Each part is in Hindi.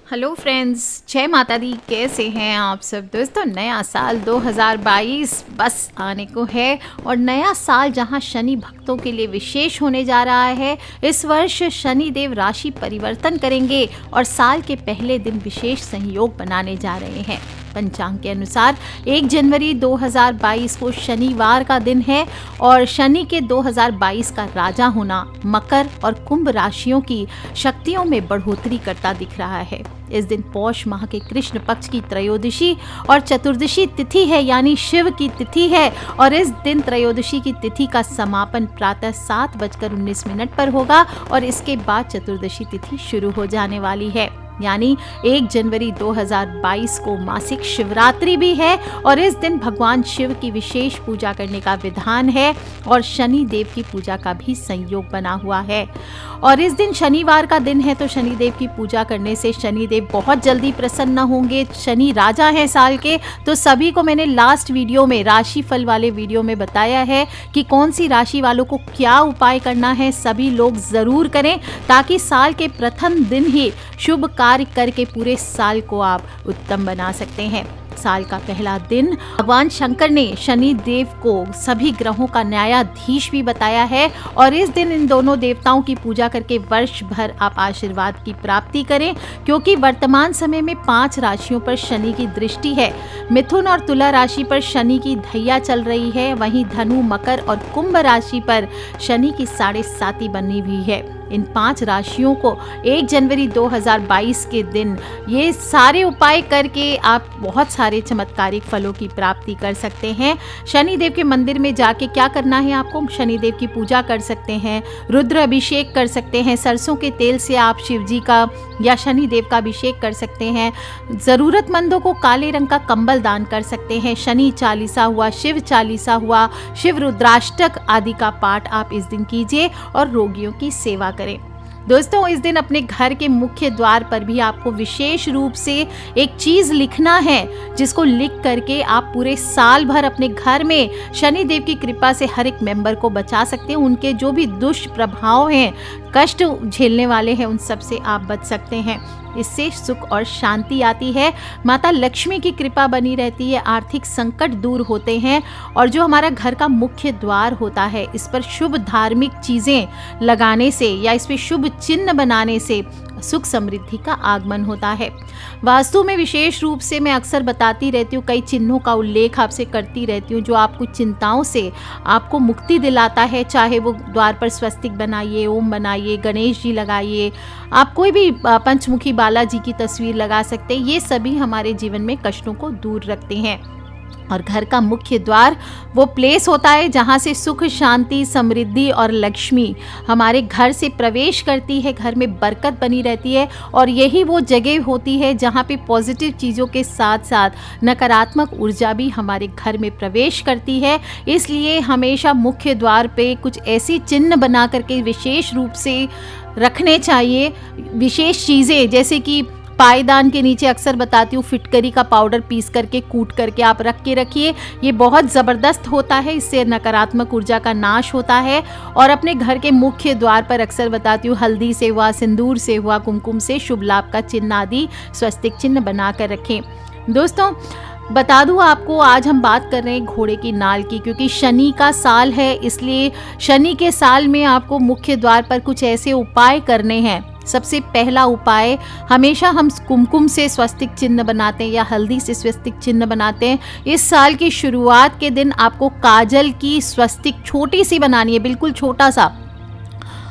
हेलो फ्रेंड्स, जय माता दी। कैसे हैं आप सब दोस्तों। नया साल 2022 बस आने को है और नया साल जहां शनि भक्तों के लिए विशेष होने जा रहा है। इस वर्ष शनि देव राशि परिवर्तन करेंगे और साल के पहले दिन विशेष संयोग बनाने जा रहे हैं। पंचांग के अनुसार 1 जनवरी 2022 को शनिवार का दिन है और शनि के 2022 का राजा होना मकर और कुंभ राशियों की शक्तियों में बढ़ोतरी करता दिख रहा है। इस दिन पौष माह के कृष्ण पक्ष की त्रयोदशी और चतुर्दशी तिथि है, यानी शिव की तिथि है। और इस दिन त्रयोदशी की तिथि का समापन प्रातः 7:19 पर होगा और इसके बाद चतुर्दशी तिथि शुरू हो जाने वाली है। यानी 1 जनवरी 2022 को मासिक शिवरात्रि भी है और इस दिन भगवान शिव की विशेष पूजा करने का विधान है और शनि देव की पूजा का भी संयोग बना हुआ है। और इस दिन शनिवार का दिन है तो शनि देव की पूजा करने से शनि देव बहुत जल्दी प्रसन्न होंगे। शनि राजा है साल के, तो सभी को मैंने लास्ट वीडियो में राशि फल वाले वीडियो में बताया है कि कौन सी राशि वालों को क्या उपाय करना है। सभी लोग जरूर करें ताकि साल के प्रथम दिन ही शुभ कार्य करके पूरे साल को आप उत्तम बना सकते हैं। साल का पहला दिन भगवान शंकर ने शनि देव को सभी ग्रहों का न्यायाधीश भी बताया है और इस दिन इन दोनों देवताओं की पूजा करके वर्ष भर आप आशीर्वाद की प्राप्ति करें, क्योंकि वर्तमान समय में 5 राशियों पर शनि की दृष्टि है। मिथुन और तुला राशि पर शनि की धैया चल रही है, वहीं धनु, मकर और कुंभ राशि पर शनि की 7.5 बनी हुई है। इन 5 राशियों को 1 जनवरी 2022 के दिन ये सारे उपाय करके आप बहुत सारे चमत्कारिक फलों की प्राप्ति कर सकते हैं। शनि देव के मंदिर में जाके क्या करना है आपको, शनि देव की पूजा कर सकते हैं, रुद्र अभिषेक कर सकते हैं, सरसों के तेल से आप शिव जी का या शनि देव का अभिषेक कर सकते हैं, ज़रूरतमंदों को काले रंग का कंबल दान कर सकते हैं, शनि चालीसा हुआ, शिव चालीसा हुआ, शिव रुद्राष्टक आदि का पाठ आप इस दिन कीजिए और रोगियों की सेवा करें। दोस्तों, इस दिन अपने घर के मुख्य द्वार पर भी आपको विशेष रूप से एक चीज लिखना है, जिसको लिख करके आप पूरे साल भर अपने घर में शनि देव की कृपा से हर एक मेंबर को बचा सकते हैं। उनके जो भी दुष्प्रभाव हैं, कष्ट झेलने वाले हैं, उन सब से आप बच सकते हैं। इससे सुख और शांति आती है, माता लक्ष्मी की कृपा बनी रहती है, आर्थिक संकट दूर होते हैं और जो हमारा घर का मुख्य द्वार होता है, इस पर शुभ धार्मिक चीज़ें लगाने से या इस पर शुभ चिन्ह बनाने से सुख समृद्धि का आगमन होता है। वास्तु में विशेष रूप से मैं अक्सर बताती रहती हूँ, कई चिन्हों का उल्लेख आपसे करती रहती हूँ जो आपको चिंताओं से आपको मुक्ति दिलाता है। चाहे वो द्वार पर स्वस्तिक बनाइए, ओम बनाइए, गणेश जी लगाइए, आप कोई भी पंचमुखी बालाजी की तस्वीर लगा सकते हैं। ये सभी हमारे जीवन में कष्टों को दूर रखते हैं। और घर का मुख्य द्वार वो प्लेस होता है जहाँ से सुख, शांति, समृद्धि और लक्ष्मी हमारे घर से प्रवेश करती है, घर में बरकत बनी रहती है और यही वो जगह होती है जहाँ पे पॉजिटिव चीज़ों के साथ साथ नकारात्मक ऊर्जा भी हमारे घर में प्रवेश करती है। इसलिए हमेशा मुख्य द्वार पे कुछ ऐसी चिन्ह बना करके विशेष रूप से रखने चाहिए। विशेष चीज़ें जैसे कि पायदान के नीचे अक्सर बताती हूँ, फिटकरी का पाउडर पीस करके कूट करके आप रख के रखिए। ये बहुत ज़बरदस्त होता है, इससे नकारात्मक ऊर्जा का नाश होता है। और अपने घर के मुख्य द्वार पर अक्सर बताती हूँ, हल्दी से हुआ, सिंदूर से हुआ, कुमकुम से शुभ लाभ का चिन्ह आदि स्वस्तिक चिन्ह बना कर रखें। दोस्तों, बता दूं आपको, आज हम बात कर रहे हैं घोड़े की नाल की, क्योंकि शनि का साल है। इसलिए शनि के साल में आपको मुख्य द्वार पर कुछ ऐसे उपाय करने हैं। सबसे पहला उपाय, हमेशा हम कुमकुम से स्वस्तिक चिन्ह बनाते हैं या हल्दी से स्वस्तिक चिन्ह बनाते हैं। इस साल की शुरुआत के दिन आपको काजल की स्वस्तिक छोटी सी बनानी है, बिल्कुल छोटा सा।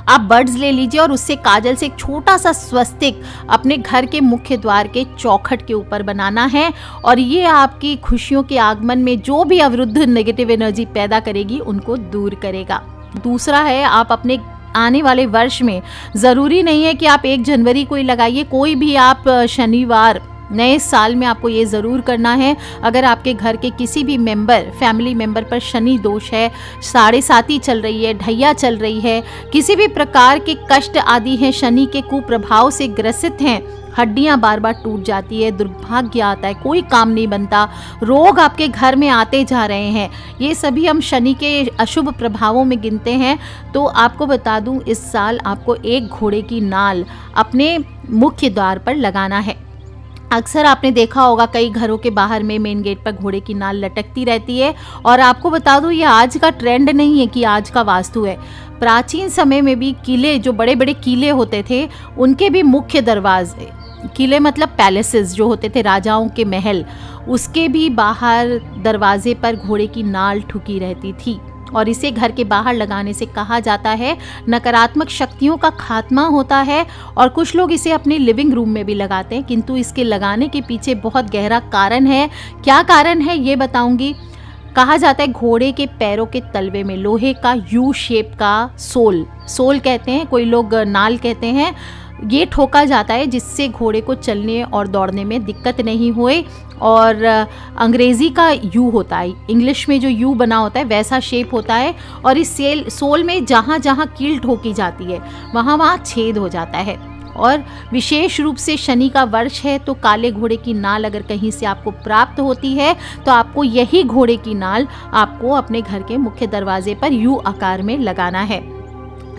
आप बर्ड्स ले लीजिए और उससे काजल से एक छोटा सा स्वस्तिक अपने घर के मुख्य द्वार के चौखट के ऊपर बनाना है और ये आपकी खुशियों के आगमन में जो भी अवरुद्ध नेगेटिव एनर्जी पैदा करेगी उनको दूर करेगा। दूसरा है, आप अपने आने वाले वर्ष में, ज़रूरी नहीं है कि आप 1 जनवरी को ही लगाइए, कोई भी आप शनिवार नए साल में आपको ये ज़रूर करना है। अगर आपके घर के किसी भी मेंबर, फैमिली मेंबर पर शनि दोष है, 7.5 चल रही है, ढैया चल रही है, किसी भी प्रकार के कष्ट आदि हैं, शनि के कुप्रभाव से ग्रसित हैं, हड्डियां बार बार टूट जाती है, दुर्भाग्य आता है, कोई काम नहीं बनता, रोग आपके घर में आते जा रहे हैं, ये सभी हम शनि के अशुभ प्रभावों में गिनते हैं। तो आपको बता दूं, इस साल आपको एक घोड़े की नाल अपने मुख्य द्वार पर लगाना है। अक्सर आपने देखा होगा कई घरों के बाहर में मेन गेट पर घोड़े की नाल लटकती रहती है। और आपको बता दूं, ये आज का ट्रेंड नहीं है कि आज का वास्तु है। प्राचीन समय में भी किले, जो बड़े बड़े किले होते थे, उनके भी मुख्य दरवाजे, किले मतलब पैलेसेस जो होते थे, राजाओं के महल, उसके भी बाहर दरवाजे पर घोड़े की नाल ठुकी रहती थी। और इसे घर के बाहर लगाने से कहा जाता है नकारात्मक शक्तियों का खात्मा होता है। और कुछ लोग इसे अपने लिविंग रूम में भी लगाते हैं, किंतु इसके लगाने के पीछे बहुत गहरा कारण है। क्या कारण है ये बताऊंगी। कहा जाता है घोड़े के पैरों के तलवे में लोहे का यू शेप का सोल कहते हैं, कोई लोग नाल कहते हैं, ये ठोका जाता है जिससे घोड़े को चलने और दौड़ने में दिक्कत नहीं होए। और अंग्रेज़ी का यू होता है, इंग्लिश में जो यू बना होता है वैसा शेप होता है। और इस सोल में जहाँ जहाँ कील ठोकी जाती है वहाँ वहाँ छेद हो जाता है। और विशेष रूप से शनि का वर्ष है तो काले घोड़े की नाल अगर कहीं से आपको प्राप्त होती है तो आपको यही घोड़े की नाल आपको अपने घर के मुख्य दरवाजे पर यू आकार में लगाना है।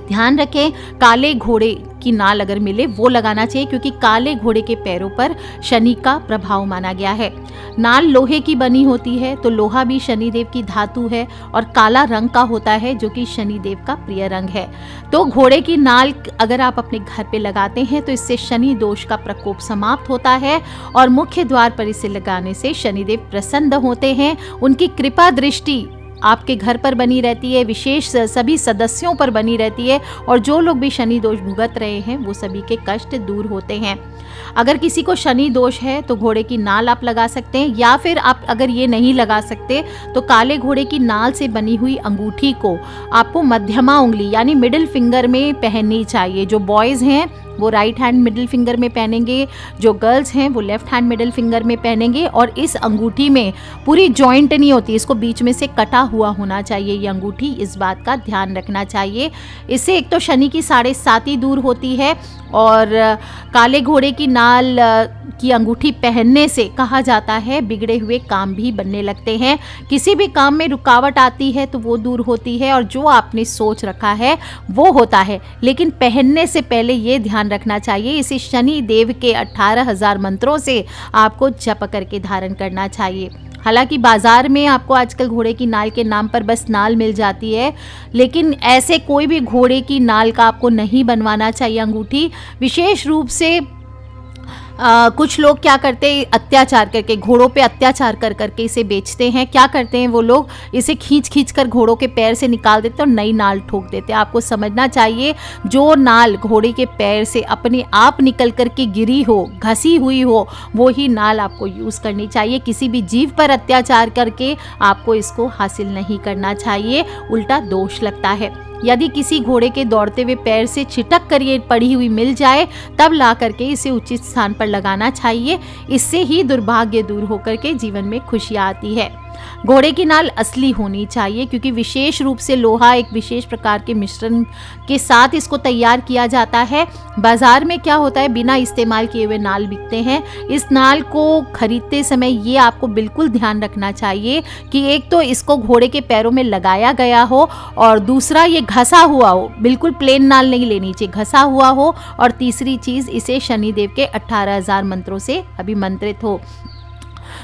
ध्यान रखें, काले घोड़े की नाल अगर मिले वो लगाना चाहिए, क्योंकि काले घोड़े के पैरों पर शनि का प्रभाव माना गया है। नाल लोहे की बनी होती है तो लोहा भी शनिदेव की धातु है और काला रंग का होता है जो कि शनिदेव का प्रिय रंग है। तो घोड़े की नाल अगर आप अपने घर पे लगाते हैं तो इससे शनि दोष का प्रकोप समाप्त होता है और मुख्य द्वार पर इसे लगाने से शनिदेव प्रसन्न होते हैं। उनकी कृपा दृष्टि आपके घर पर बनी रहती है, विशेष सभी सदस्यों पर बनी रहती है और जो लोग भी शनि दोष भुगत रहे हैं वो सभी के कष्ट दूर होते हैं। अगर किसी को शनि दोष है तो घोड़े की नाल आप लगा सकते हैं, या फिर आप अगर ये नहीं लगा सकते तो काले घोड़े की नाल से बनी हुई अंगूठी को आपको मध्यमा उंगली यानी मिडिल फिंगर में पहननी चाहिए। जो बॉयज़ हैं वो राइट हैंड मिडिल फिंगर में पहनेंगे, जो गर्ल्स हैं वो लेफ्ट हैंड मिडिल फिंगर में पहनेंगे। और इस अंगूठी में पूरी जॉइंट नहीं होती, इसको बीच में से कटा हुआ होना चाहिए ये अंगूठी, इस बात का ध्यान रखना चाहिए। इससे एक तो शनि की 7.5 दूर होती है और काले घोड़े की नाल की अंगूठी पहनने से कहा जाता है बिगड़े हुए काम भी बनने लगते हैं, किसी भी काम में रुकावट आती है तो वो दूर होती है और जो आपने सोच रखा है वो होता है। लेकिन पहनने से पहले ये ध्यान रखना चाहिए, इसे शनि देव के 18,000 मंत्रों से आपको जप करके धारण करना चाहिए। हालांकि बाजार में आपको आजकल घोड़े की नाल के नाम पर बस नाल मिल जाती है, लेकिन ऐसे कोई भी घोड़े की नाल का आपको नहीं बनवाना चाहिए अंगूठी। विशेष रूप से कुछ लोग क्या करते हैं, अत्याचार करके घोड़ों पे अत्याचार कर करके इसे बेचते हैं। क्या करते हैं वो लोग, इसे खींच कर घोड़ों के पैर से निकाल देते हैं और नई नाल ठोक देते हैं। आपको समझना चाहिए जो नाल घोड़े के पैर से अपने आप निकल कर के गिरी हो, घसी हुई हो, वो ही नाल आपको यूज़ करनी चाहिए। किसी भी जीव पर अत्याचार करके आपको इसको हासिल नहीं करना चाहिए, उल्टा दोष लगता है। यदि किसी घोड़े के दौड़ते हुए पैर से छिटक कर ये पड़ी हुई मिल जाए तब ला करके इसे उचित स्थान पर लगाना चाहिए, इससे ही दुर्भाग्य दूर होकर के जीवन में खुशियाँ आती है। घोड़े की नाल असली होनी चाहिए क्योंकि विशेष रूप से लोहा एक विशेष प्रकार के मिश्रण के साथ इसको तैयार किया जाता है। बाजार में क्या होता है, बिना इस्तेमाल किए हुए नाल बिकते हैं। इस नाल को खरीदते समय ये आपको बिल्कुल ध्यान रखना चाहिए कि एक तो इसको घोड़े के पैरों में लगाया गया हो और दूसरा ये घसा हुआ हो, बिल्कुल प्लेन नाल नहीं लेनी चाहिए, घसा हुआ हो। और तीसरी चीज़, इसे शनिदेव के 18,000 मंत्रों से अभिमंत्रित हो।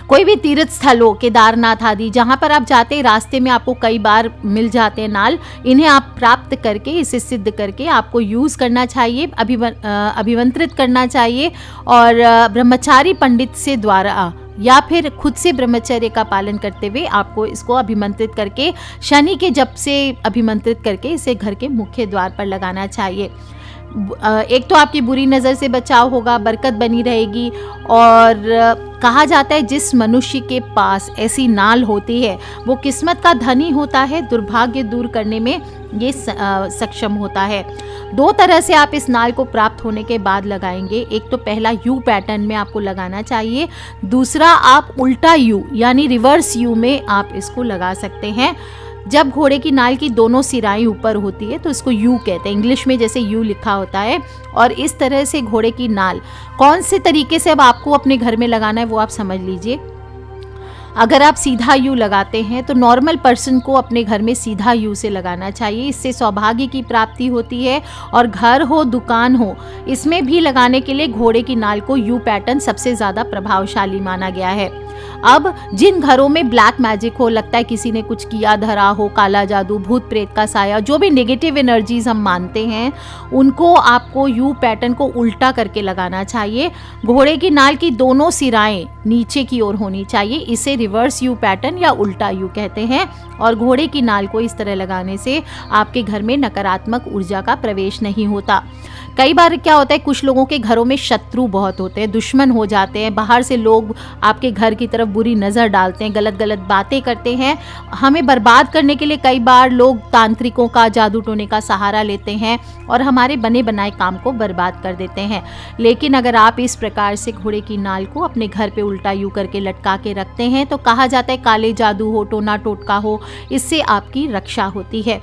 कोई भी तीर्थ स्थल हो, केदारनाथ आदि, जहाँ पर आप जाते हैं रास्ते में आपको कई बार मिल जाते हैं नाल, इन्हें आप प्राप्त करके इसे सिद्ध करके आपको यूज़ करना चाहिए, अभिमंत्रित करना चाहिए। और ब्रह्मचारी पंडित से द्वारा या फिर खुद से ब्रह्मचर्य का पालन करते हुए आपको इसको अभिमंत्रित करके शनि के जप से अभिमंत्रित करके इसे घर के मुख्य द्वार पर लगाना चाहिए। एक तो आपकी बुरी नज़र से बचाव होगा, बरकत बनी रहेगी। और कहा जाता है जिस मनुष्य के पास ऐसी नाल होती है वो किस्मत का धनी होता है, दुर्भाग्य दूर करने में ये सक्षम होता है। 2 तरह से आप इस नाल को प्राप्त होने के बाद लगाएंगे। एक तो पहला यू पैटर्न में आपको लगाना चाहिए, दूसरा आप उल्टा यू यानी रिवर्स यू में आप इसको लगा सकते हैं। जब घोड़े की नाल की दोनों सिराएं ऊपर होती है तो इसको यू कहते हैं, इंग्लिश में जैसे यू लिखा होता है। और इस तरह से घोड़े की नाल कौन से तरीके से अब आपको अपने घर में लगाना है वो आप समझ लीजिए। अगर आप सीधा यू लगाते हैं तो नॉर्मल पर्सन को अपने घर में सीधा यू से लगाना चाहिए। इससे सौभाग्य की प्राप्ति होती है। और घर हो दुकान हो, इसमें भी लगाने के लिए घोड़े की नाल को यू पैटर्न सबसे ज़्यादा प्रभावशाली माना गया है। अब जिन घरों में ब्लैक मैजिक हो, लगता है किसी ने कुछ किया धरा हो, काला जादू, भूत प्रेत का साया, जो भी नेगेटिव एनर्जीज हम मानते हैं, उनको आपको यू पैटर्न को उल्टा करके लगाना चाहिए। घोड़े की नाल की दोनों सिराएं नीचे की ओर होनी चाहिए। इसे रिवर्स यू पैटर्न या उल्टा यू कहते हैं। और घोड़े की नाल को इस तरह लगाने से आपके घर में नकारात्मक ऊर्जा का प्रवेश नहीं होता। कई बार क्या होता है, कुछ लोगों के घरों में शत्रु बहुत होते हैं, दुश्मन हो जाते हैं, बाहर से लोग आपके घर की तरफ बुरी नज़र डालते हैं, गलत गलत बातें करते हैं। हमें बर्बाद करने के लिए कई बार लोग तांत्रिकों का, जादू टोने का सहारा लेते हैं और हमारे बने बनाए काम को बर्बाद कर देते हैं। लेकिन अगर आप इस प्रकार से घोड़े की नाल को अपने घर पे उल्टा यू करके लटका के रखते हैं तो कहा जाता है काले जादू हो, टोना टोटका हो, इससे आपकी रक्षा होती है।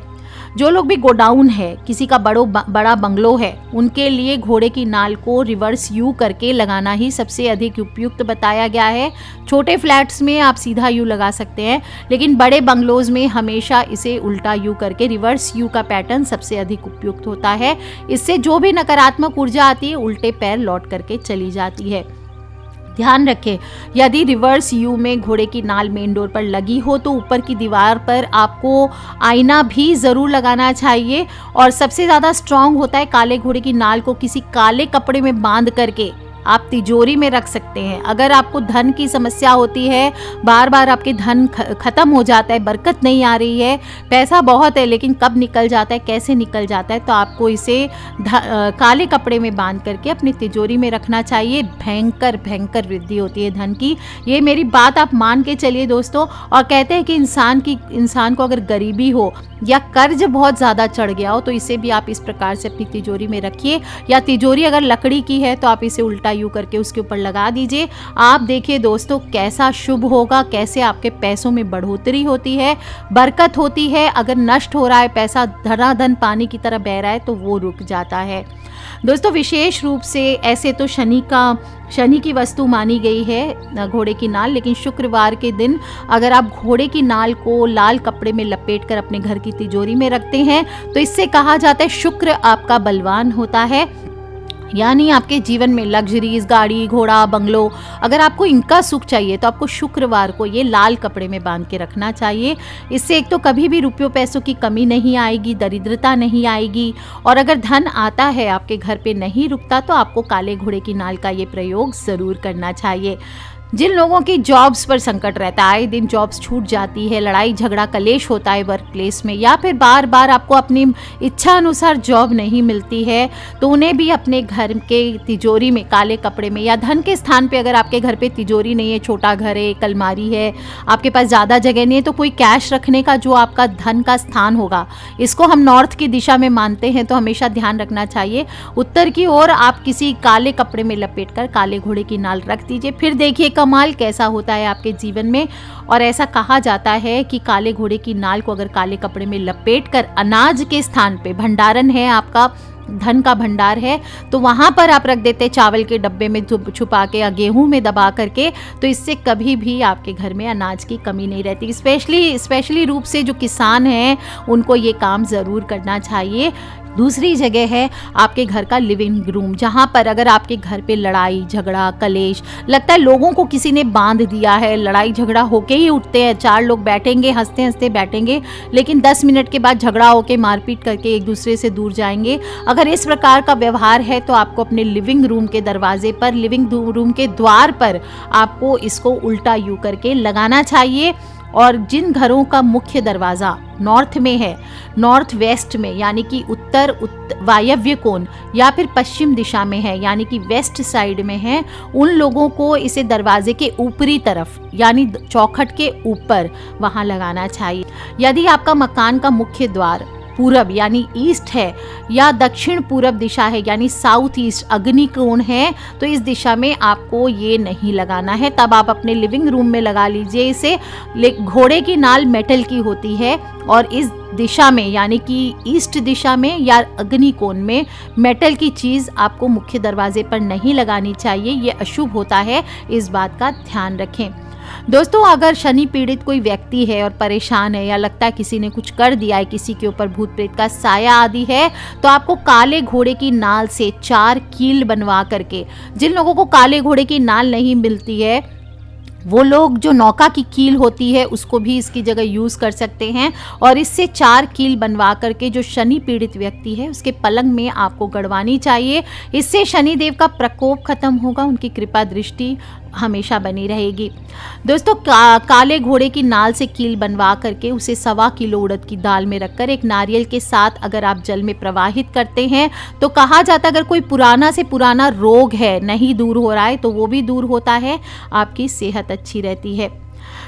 जो लोग भी गोडाउन है, किसी का बड़ा बंगलो है, उनके लिए घोड़े की नाल को रिवर्स यू करके लगाना ही सबसे अधिक उपयुक्त बताया गया है। छोटे फ्लैट्स में आप सीधा यू लगा सकते हैं, लेकिन बड़े बंगलोज में हमेशा इसे उल्टा यू करके रिवर्स यू का पैटर्न सबसे अधिक उपयुक्त होता है। इससे जो भी नकारात्मक ऊर्जा आती है उल्टे पैर लौट करके चली जाती है। ध्यान रखें, यदि रिवर्स यू में घोड़े की नाल मेन डोर पर लगी हो तो ऊपर की दीवार पर आपको आईना भी ज़रूर लगाना चाहिए। और सबसे ज़्यादा स्ट्रांग होता है काले घोड़े की नाल को किसी काले कपड़े में बांध करके आप तिजोरी में रख सकते हैं। अगर आपको धन की समस्या होती है, बार बार आपके धन खत्म हो जाता है, बरकत नहीं आ रही है, पैसा बहुत है लेकिन कब निकल जाता है, कैसे निकल जाता है, तो आपको इसे काले कपड़े में बांध करके अपनी तिजोरी में रखना चाहिए। भयंकर भयंकर वृद्धि होती है धन की। ये मेरी बात आप मान के चलिए दोस्तों। और कहते हैं कि इंसान को अगर गरीबी हो या कर्ज बहुत ज़्यादा चढ़ गया हो तो इसे भी आप इस प्रकार से अपनी तिजोरी में रखिए। या तिजोरी अगर लकड़ी की है तो आप इसे उल्टा यू करके उसके ऊपर लगा दीजिए। आप देखिए दोस्तों कैसा शुभ होगा, कैसे आपके पैसों में बढ़ोतरी होती है, बरकत होती है। अगर नष्ट हो रहा है पैसा, धनाधन पानी की तरह बह रहा है, तो वो रुक जाता है। दोस्तों विशेष रूप से ऐसे तो शनि की वस्तु मानी गई है घोड़े की नाल, लेकिन शुक्रवार के दिन अगर आप घोड़े की नाल को लाल कपड़े में लपेटकर अपने घर की तिजोरी में रखते हैं तो इससे कहा जाता है शुक्र आपका बलवान होता है। यानी आपके जीवन में लग्जरीज, गाड़ी, घोड़ा, बंगलो, अगर आपको इनका सुख चाहिए तो आपको शुक्रवार को ये लाल कपड़े में बांध के रखना चाहिए। इससे एक तो कभी भी रुपयों पैसों की कमी नहीं आएगी, दरिद्रता नहीं आएगी। और अगर धन आता है आपके घर पे नहीं रुकता तो आपको काले घोड़े की नाल का ये प्रयोग ज़रूर करना चाहिए। जिन लोगों की जॉब्स पर संकट रहता है, आए दिन जॉब्स छूट जाती है, लड़ाई झगड़ा कलेश होता है वर्क प्लेस में, या फिर बार बार आपको अपनी इच्छा अनुसार जॉब नहीं मिलती है, तो उन्हें भी अपने घर के तिजोरी में काले कपड़े में या धन के स्थान पे, अगर आपके घर पे तिजोरी नहीं है, छोटा घर है, एक अलमारी है, आपके पास ज़्यादा जगह नहीं है, तो कोई कैश रखने का जो आपका धन का स्थान होगा, इसको हम नॉर्थ की दिशा में मानते हैं, तो हमेशा ध्यान रखना चाहिए उत्तर की ओर आप किसी काले कपड़े में लपेटकर काले घोड़े की नाल रख दीजिए। फिर देखिए कमाल कैसा होता है आपके जीवन में। और ऐसा कहा जाता है कि काले घोड़े की नाल को अगर काले कपड़े में लपेटकर अनाज के स्थान पे, भंडारण है आपका, धन का भंडार है, तो वहाँ पर आप रख देते चावल के डब्बे में छुपा के या गेहूं में दबा करके, तो इससे कभी भी आपके घर में अनाज की कमी नहीं रहती। स्पेशली रूप से जो किसान हैं उनको ये काम ज़रूर करना चाहिए। दूसरी जगह है आपके घर का लिविंग रूम, जहाँ पर अगर आपके घर पे लड़ाई झगड़ा कलेश लगता है, लोगों को किसी ने बांध दिया है, लड़ाई झगड़ा होके ही उठते हैं, चार लोग बैठेंगे हंसते हंसते बैठेंगे, लेकिन 10 मिनट के बाद झगड़ा होके मारपीट करके एक दूसरे से दूर जाएंगे। अगर इस प्रकार का व्यवहार है तो आपको अपने लिविंग रूम के दरवाजे पर, लिविंग रूम के द्वार पर आपको इसको उल्टा यू करके लगाना चाहिए। और जिन घरों का मुख्य दरवाज़ा नॉर्थ में है, नॉर्थ वेस्ट में, यानी कि उत्तर वायव्य कोण या फिर पश्चिम दिशा में है, यानी कि वेस्ट साइड में है, उन लोगों को इसे दरवाजे के ऊपरी तरफ यानी चौखट के ऊपर वहाँ लगाना चाहिए। यदि आपका मकान का मुख्य द्वार पूरब यानी ईस्ट है या दक्षिण पूरब दिशा है यानी साउथ ईस्ट अग्नि कोण है, तो इस दिशा में आपको ये नहीं लगाना है। तब आप अपने लिविंग रूम में लगा लीजिए इसे। घोड़े की नाल मेटल की होती है और इस दिशा में यानी कि ईस्ट दिशा में या अग्निकोण में मेटल की चीज़ आपको मुख्य दरवाजे पर नहीं लगानी चाहिए, ये अशुभ होता है, इस बात का ध्यान रखें। दोस्तों, अगर शनि पीड़ित कोई व्यक्ति है और परेशान है या लगता है किसी ने कुछ कर दिया है, किसी के ऊपर भूत प्रेत का साया आदि है, तो आपको काले घोड़े की नाल से 4 कील बनवा करके, जिन लोगों को काले घोड़े की नाल नहीं मिलती है वो लोग जो नौका की कील होती है उसको भी इसकी जगह यूज़ कर सकते हैं, और इससे 4 कील बनवा करके जो शनि पीड़ित व्यक्ति है उसके पलंग में आपको गड़वानी चाहिए। इससे शनि देव का प्रकोप खत्म होगा, उनकी कृपा दृष्टि हमेशा बनी रहेगी। दोस्तों, काले घोड़े की नाल से कील बनवा करके उसे 1.25 किलो उड़द की दाल में रखकर एक नारियल के साथ अगर आप जल में प्रवाहित करते हैं तो कहा जाता है अगर कोई पुराना से पुराना रोग है नहीं दूर हो रहा है तो वो भी दूर होता है, आपकी सेहत अच्छी रहती है।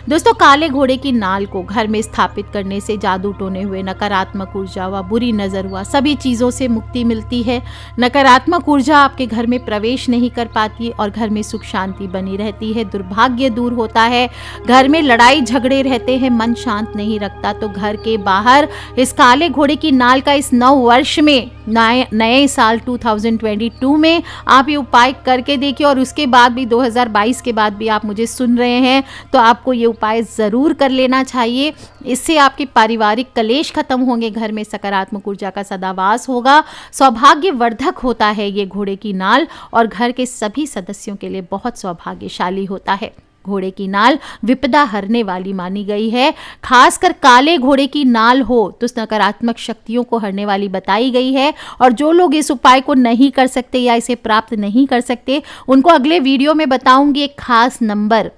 दोस्तों, काले घोड़े की नाल को घर में स्थापित करने से जादू टोने हुए, नकारात्मक ऊर्जा हुआ, बुरी नज़र हुआ, सभी चीज़ों से मुक्ति मिलती है। नकारात्मक ऊर्जा आपके घर में प्रवेश नहीं कर पाती और घर में सुख शांति बनी रहती है, दुर्भाग्य दूर होता है। घर में लड़ाई झगड़े रहते हैं, मन शांत नहीं रखता, तो घर के बाहर इस काले घोड़े की नाल का इस नव वर्ष में, नए साल 2022 में आप ये उपाय करके देखिए। और उसके बाद भी 2022 के बाद भी आप मुझे सुन रहे हैं तो आपको ये उपाय ज़रूर कर लेना चाहिए। इससे आपके पारिवारिक कलेश खत्म होंगे, घर में सकारात्मक ऊर्जा का सदावास होगा, सौभाग्यवर्धक होता है ये घोड़े की नाल और घर के सभी सदस्यों के लिए बहुत सौभाग्यशाली होता है। घोड़े की नाल विपदा हरने वाली मानी गई है, खासकर काले घोड़े की नाल हो तो नकारात्मक शक्तियों को हरने वाली बताई गई है। और जो लोग इस उपाय को नहीं कर सकते या इसे प्राप्त नहीं कर सकते उनको अगले वीडियो में बताऊंगी एक खास नंबर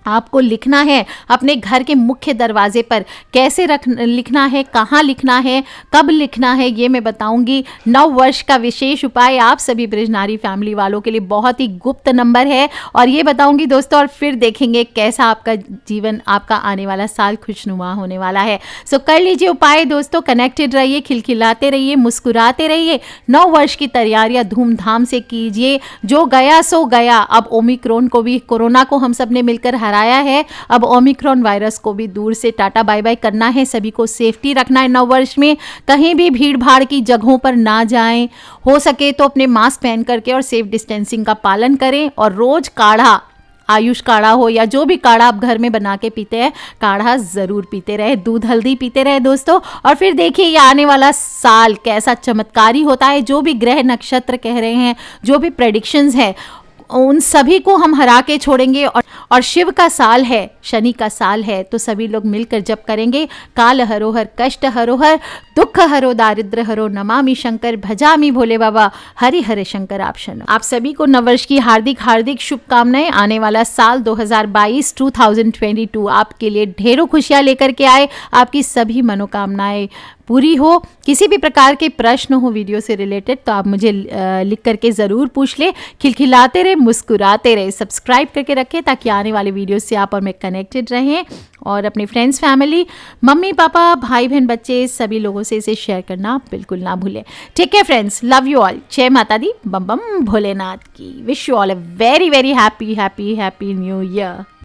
आपको लिखना है अपने घर के मुख्य दरवाजे पर, कैसे लिखना है, कहाँ लिखना है, कब लिखना है, ये मैं बताऊंगी। नव वर्ष का विशेष उपाय आप सभी बृजनारी फैमिली वालों के लिए बहुत ही गुप्त नंबर है और ये बताऊंगी दोस्तों। और फिर देखेंगे कैसा आपका जीवन, आपका आने वाला साल खुशनुमा होने वाला है। सो कर लीजिए उपाय दोस्तों, कनेक्टेड रहिए, खिलखिलाते रहिए, मुस्कुराते रहिए। नव वर्ष की तैयारियां धूमधाम से कीजिए। जो गया सो गया, अब ओमिक्रॉन को भी, कोरोना को हम सब ने मिलकर हराया है, अब ओमिक्रॉन वायरस को भी दूर से टाटा बाय बाय करना है। सभी को सेफ्टी रखना है। नव वर्ष में कहीं भी भीड़ भाड़ की जगहों पर ना जाएं, हो सके तो अपने मास्क पहन करके और सेफ डिस्टेंसिंग का पालन करें। और रोज काढ़ा, आयुष काढ़ा हो या जो भी काढ़ा आप घर में बना के पीते हैं, काढ़ा ज़रूर पीते रहे, दूध हल्दी पीते रहे दोस्तों। और फिर देखिए ये आने वाला साल कैसा चमत्कारी होता है। जो भी ग्रह नक्षत्र कह रहे हैं, जो भी प्रेडिक्शंस हैं, उन सभी को हम हरा के छोड़ेंगे। और शिव का साल है, शनि का साल है, तो सभी लोग मिलकर जप करेंगे, काल हरोहर, कष्ट हरोहर, दुख हरो, दारिद्र हरो, नमामि शंकर, भजामि भोले बाबा, हरि हरे शंकर आप शरणम। आप सभी को नववर्ष की हार्दिक हार्दिक शुभकामनाएं। आने वाला साल 2022 आपके लिए ढेरों खुशियां लेकर के आए, आपकी सभी मनोकामनाएं पूरी हो। किसी भी प्रकार के प्रश्न हो वीडियो से रिलेटेड तो आप मुझे लिख करके ज़रूर पूछ ले। खिलखिलाते रहे, मुस्कुराते रहे, सब्सक्राइब करके रखें ताकि आने वाले वीडियो से आप और मैं कनेक्टेड रहें। और अपने फ्रेंड्स, फैमिली, मम्मी पापा, भाई बहन, बच्चे, सभी लोगों से इसे शेयर करना बिल्कुल ना भूलें। ठीक है फ्रेंड्स, लव यू ऑल। जय माता दी, बम बम भोलेनाथ की। Wish you all a very very happy new year.